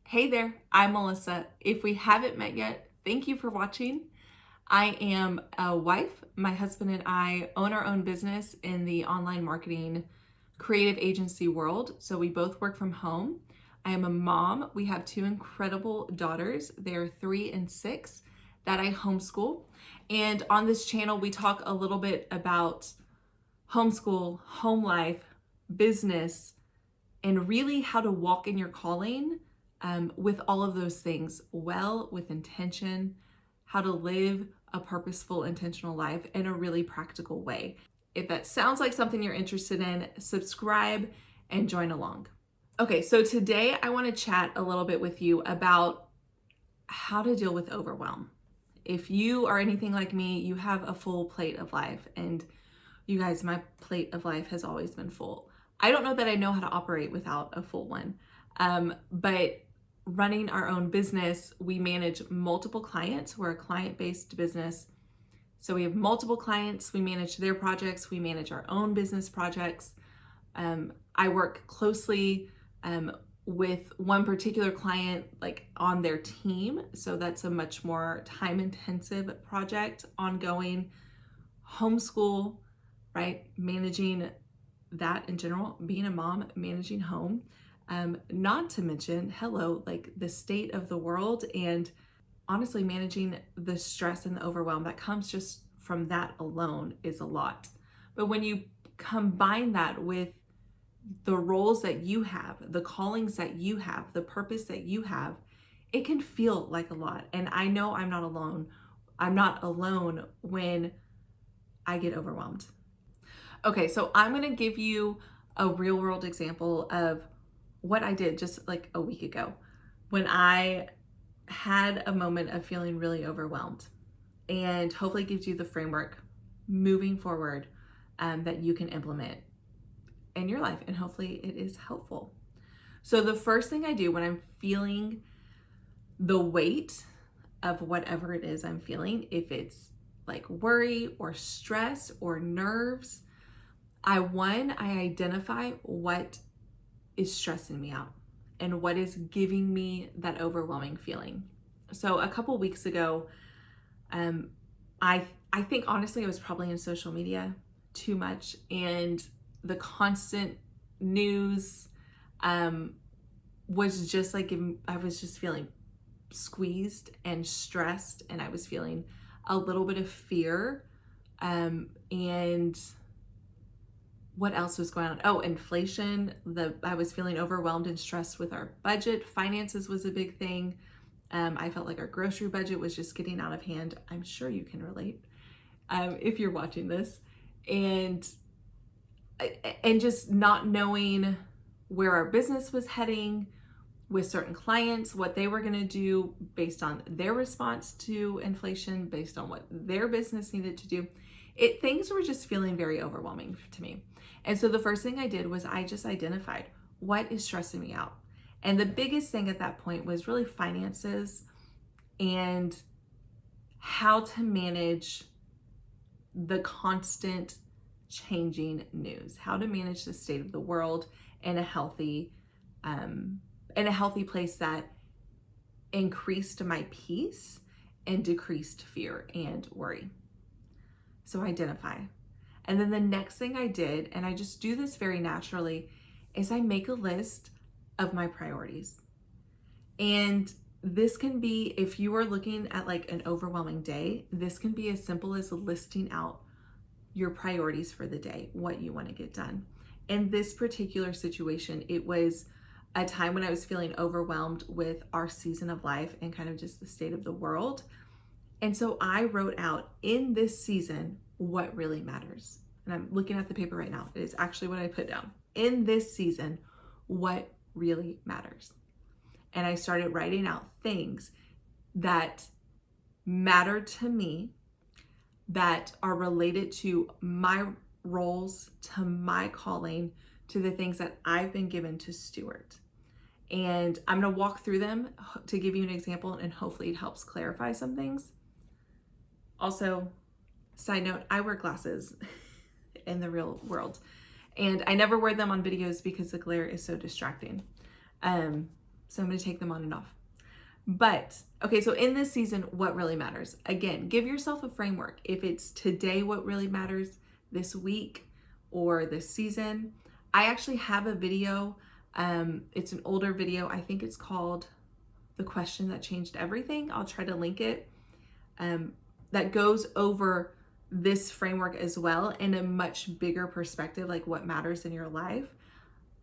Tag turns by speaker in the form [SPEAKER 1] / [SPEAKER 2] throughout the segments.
[SPEAKER 1] Hey there, I'm Melissa. If we haven't met yet, thank you for watching. I am a wife. My husband and I own our own business in the online marketing creative agency world. So we both work from home. I am a mom. We have two incredible daughters. They're 3 and 6 that I homeschool. And on this channel, we talk a little bit about homeschool, home life, business, and really how to walk in your calling with all of those things well, with intention, how to live a purposeful, intentional life in a really practical way. If that sounds like something you're interested in, subscribe and join along. Okay, so today I want to chat a little bit with you about how to deal with overwhelm. If you are anything like me, you have a full plate of life, and you guys, my plate of life has always been full. I don't know that I know how to operate without a full one, but running our own business, we manage multiple clients. We're a client-based business. So we have multiple clients. We manage their projects. We manage our own business projects. I work closely with one particular client, like on their team. So that's a much more time-intensive project, ongoing. Homeschool, right? Managing that in general, being a mom, managing home, not to mention, like the state of the world, and honestly, managing the stress and the overwhelm that comes just from that alone is a lot. But when you combine that with the roles that you have, the callings that you have, the purpose that you have, it can feel like a lot. And I know I'm not alone. I'm not alone when I get overwhelmed. Okay, so I'm gonna give you a real world example of what I did just like a week ago when I had a moment of feeling really overwhelmed, and hopefully gives you the framework moving forward that you can implement in your life, and hopefully it is helpful. So the first thing I do when I'm feeling the weight of whatever it is I'm feeling, if it's like worry or stress or nerves, I identify what is stressing me out and what is giving me that overwhelming feeling. So a couple weeks ago, I think honestly I was probably in social media too much, and the constant news was just like I was just feeling squeezed and stressed, and I was feeling a little bit of fear, and what else was going on? Oh, inflation. I was feeling overwhelmed and stressed with our budget. Finances was a big thing. I felt like our grocery budget was just getting out of hand. I'm sure you can relate if you're watching this, and just not knowing where our business was heading with certain clients, what they were going to do based on their response to inflation, based on what their business needed to do. Things were just feeling very overwhelming to me. And so the first thing I did was I just identified what is stressing me out. And the biggest thing at that point was really finances and how to manage the constant changing news, how to manage the state of the world in a healthy place that increased my peace and decreased fear and worry. So identify. And then the next thing I did, and I just do this very naturally, is I make a list of my priorities. And this can be, if you are looking at like an overwhelming day, this can be as simple as listing out your priorities for the day, what you want to get done. In this particular situation, it was a time when I was feeling overwhelmed with our season of life and kind of just the state of the world. And so I wrote out in this season what really matters. And I'm looking at the paper right now. It is actually what I put down. In this season, what really matters. And I started writing out things that matter to me, that are related to my roles, to my calling, to the things that I've been given to steward. And I'm going to walk through them to give you an example, and hopefully it helps clarify some things. Also, side note, I wear glasses in the real world, and I never wear them on videos because the glare is so distracting. So I'm going to take them on and off. But, okay, so in this season, what really matters? Again, give yourself a framework. If it's today what really matters, this week, or this season. I actually have a video. It's an older video. I think it's called The Question That Changed Everything. I'll try to link it. That goes over this framework as well in a much bigger perspective, like what matters in your life.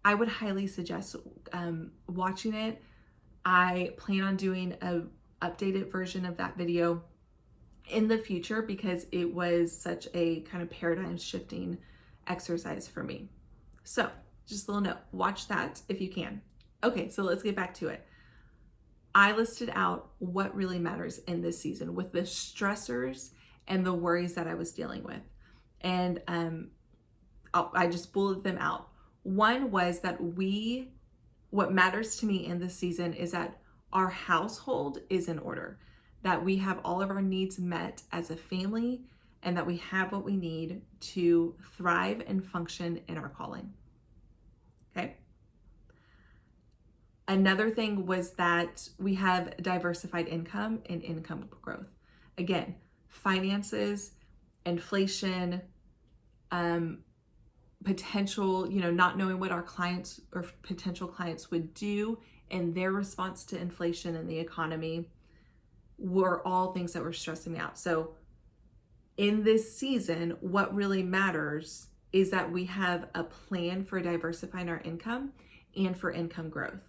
[SPEAKER 1] I would highly suggest watching it. I plan on doing an updated version of that video in the future because it was such a kind of paradigm shifting exercise for me. So just a little note, watch that if you can. Okay, so let's get back to it. I listed out what really matters in this season with the stressors and the worries that I was dealing with. And I just bulleted them out. One was that what matters to me in this season is that our household is in order, that we have all of our needs met as a family, and that we have what we need to thrive and function in our calling. Okay? Another thing was that we have diversified income and income growth. Again, finances, inflation, potential, not knowing what our clients or potential clients would do in their response to inflation and the economy were all things that were stressing me out. So in this season, what really matters is that we have a plan for diversifying our income and for income growth.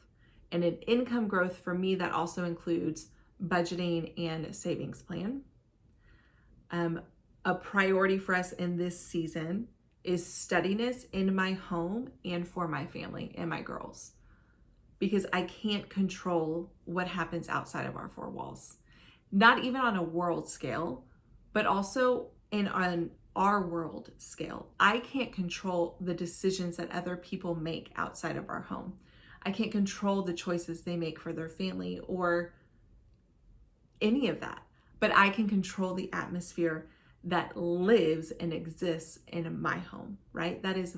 [SPEAKER 1] And an income growth for me, that also includes budgeting and savings plan. A priority for us in this season is steadiness in my home and for my family and my girls, because I can't control what happens outside of our four walls, not even on a world scale, but also on our world scale. I can't control the decisions that other people make outside of our home. I can't control the choices they make for their family or any of that, but I can control the atmosphere that lives and exists in my home, right? That is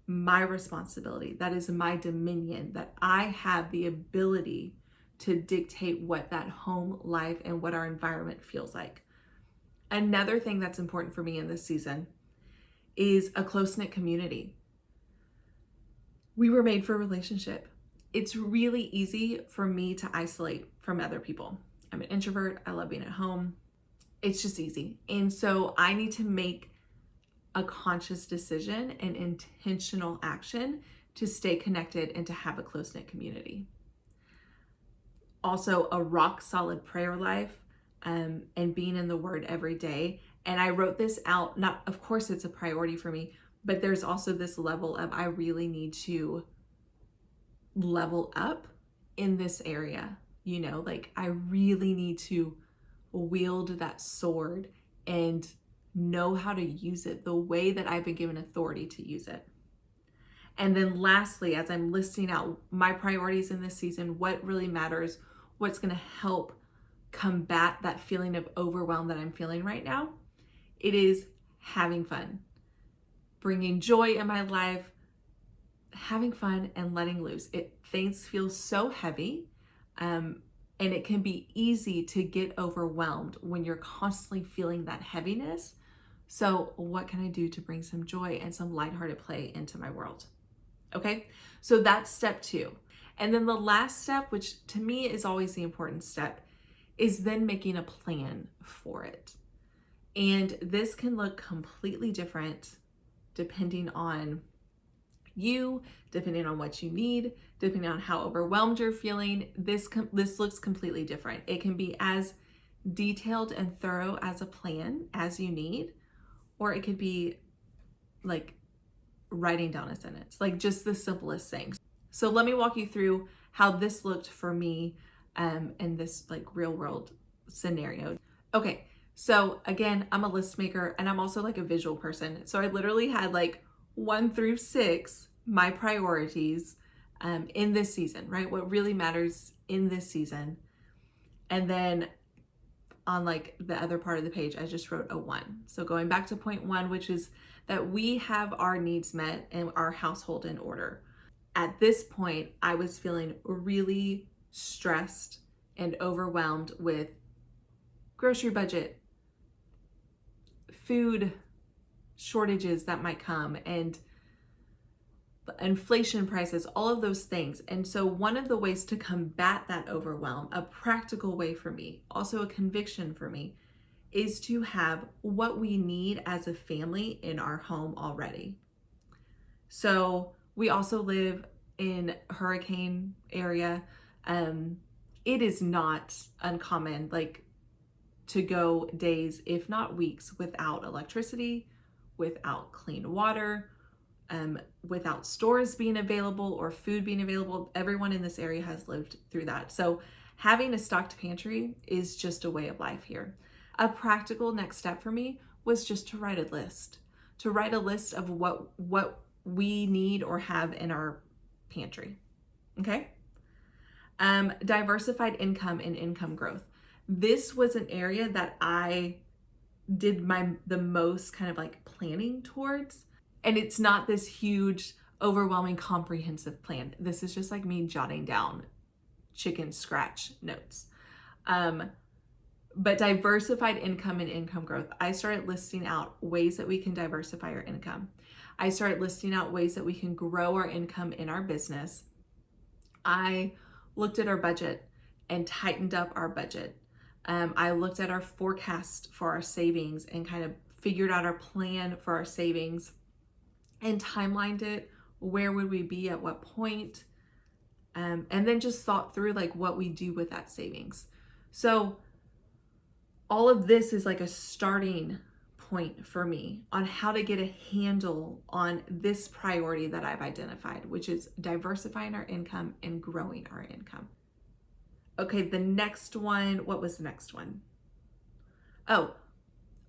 [SPEAKER 1] my responsibility. That is my dominion, that I have the ability to dictate what that home life and what our environment feels like. Another thing that's important for me in this season is a close-knit community. We were made for a relationship. It's really easy for me to isolate from other people. I'm an introvert. I love being at home. It's just easy. And so I need to make a conscious decision and intentional action to stay connected and to have a close-knit community. Also, a rock solid prayer life and being in the Word every day. And I wrote this out, of course it's a priority for me, but there's also this level of I really need to level up in this area. I really need to wield that sword and know how to use it the way that I've been given authority to use it. And then lastly, as I'm listing out my priorities in this season, what really matters, what's going to help combat that feeling of overwhelm that I'm feeling right now, it is having fun, bringing joy in my life, having fun and letting loose. Things feel so heavy, and it can be easy to get overwhelmed when you're constantly feeling that heaviness. So what can I do to bring some joy and some lighthearted play into my world? Okay, so that's step 2. And then the last step, which to me is always the important step, is then making a plan for it. And this can look completely different depending on you, depending on what you need, depending on how overwhelmed you're feeling. This looks completely different. It can be as detailed and thorough as a plan as you need, or it could be like writing down a sentence, like just the simplest things. So let me walk you through how this looked for me in this like real world scenario. Okay, so again, I'm a list maker and I'm also like a visual person. So I literally had like 1 through 6, my priorities in this season, right? What really matters in this season. And then on like the other part of the page, I just wrote a 1. So going back to point 1, which is that we have our needs met and our household in order. At this point, I was feeling really stressed and overwhelmed with grocery budget, food shortages that might come, and inflation prices, all of those things. And so one of the ways to combat that overwhelm, a practical way for me, also a conviction for me, is to have what we need as a family in our home already. So we also live in hurricane area. It is not uncommon, like, to go days, if not weeks, without electricity, without clean water, without stores being available or food being available. Everyone in this area has lived through that. So having a stocked pantry is just a way of life here. A practical next step for me was just to write a list of what we need or have in our pantry. Okay. Diversified income and income growth. This was an area that I did the most kind of like planning towards. And it's not this huge, overwhelming, comprehensive plan. This is just like me jotting down chicken scratch notes. But diversified income and income growth. I started listing out ways that we can diversify our income. I started listing out ways that we can grow our income in our business. I looked at our budget and tightened up our budget. I looked at our forecast for our savings and kind of figured out our plan for our savings and timelined it. Where would we be at what point? And then just thought through like what we do with that savings. So all of this is like a starting point for me on how to get a handle on this priority that I've identified, which is diversifying our income and growing our income. Okay, the next one, what was the next one? Oh,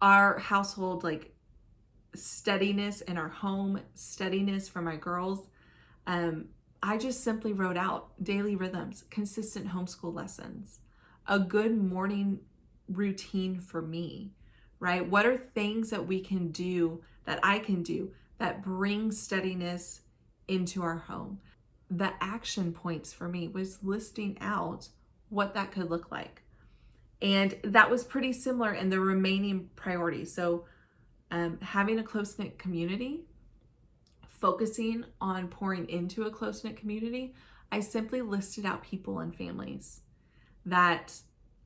[SPEAKER 1] our household, like, steadiness in our home, steadiness for my girls. I just simply wrote out daily rhythms, consistent homeschool lessons, a good morning routine for me, right? What are things that we can do, that I can do, that bring steadiness into our home? The action points for me was listing out what that could look like. And that was pretty similar in the remaining priorities. So having a close-knit community, focusing on pouring into a close-knit community, I simply listed out people and families that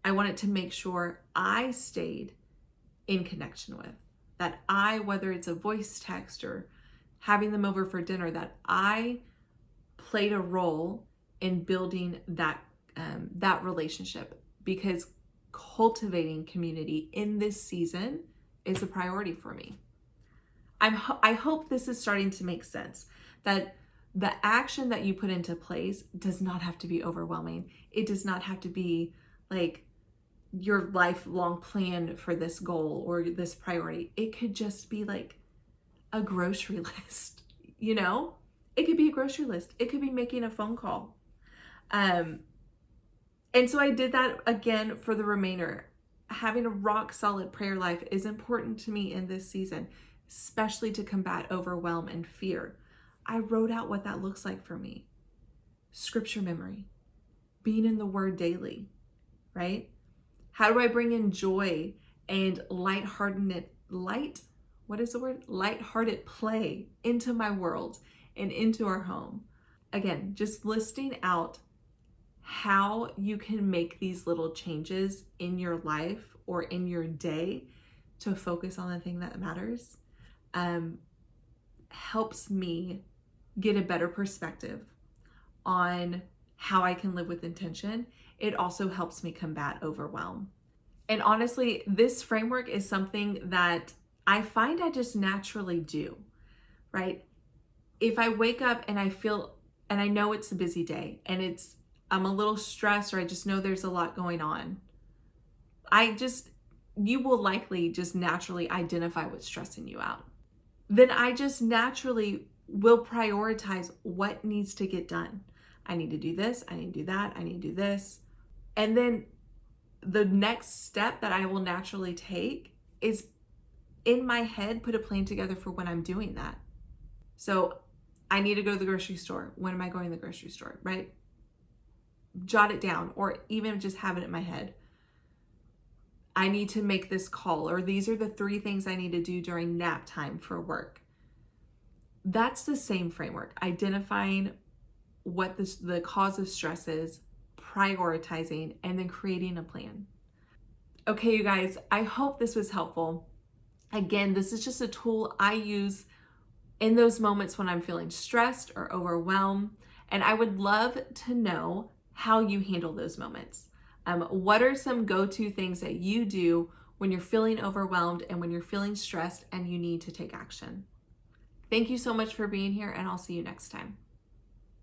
[SPEAKER 1] I wanted to make sure I stayed in connection with, that I, whether it's a voice text or having them over for dinner, that I played a role in building that relationship, because cultivating community in this season is a priority for me. I hope this is starting to make sense, that the action that you put into place does not have to be overwhelming. It does not have to be like your lifelong plan for this goal or this priority. It could just be like a grocery list, you know? It could be a grocery list. It could be making a phone call. And so I did that again for the remainder. Having a rock solid prayer life is important to me in this season, especially to combat overwhelm and fear. I wrote out what that looks like for me. Scripture memory, being in the Word daily, right? How do I bring in joy and lighthearted play into my world and into our home? Again, just listing out how you can make these little changes in your life or in your day to focus on the thing that matters helps me get a better perspective on how I can live with intention. It also helps me combat overwhelm. And honestly, this framework is something that I find I just naturally do, right? If I wake up and I know it's a busy day and I'm a little stressed, or I just know there's a lot going on, you will likely just naturally identify what's stressing you out. Then I just naturally will prioritize what needs to get done. I need to do this, I need to do that, I need to do this. And then the next step that I will naturally take is, in my head, put a plan together for when I'm doing that. So I need to go to the grocery store. When am I going to the grocery store, right? jot it down, or even just have it in my head. I need to make this call, or these are the 3 things I need to do during nap time for work. That's the same framework, identifying what the cause of stress is, prioritizing, and then creating a plan. Okay, you guys, I hope this was helpful. Again, this is just a tool I use in those moments when I'm feeling stressed or overwhelmed. And I would love to know how you handle those moments. What are some go-to things that you do when you're feeling overwhelmed and when you're feeling stressed and you need to take action? Thank you so much for being here, and I'll see you next time.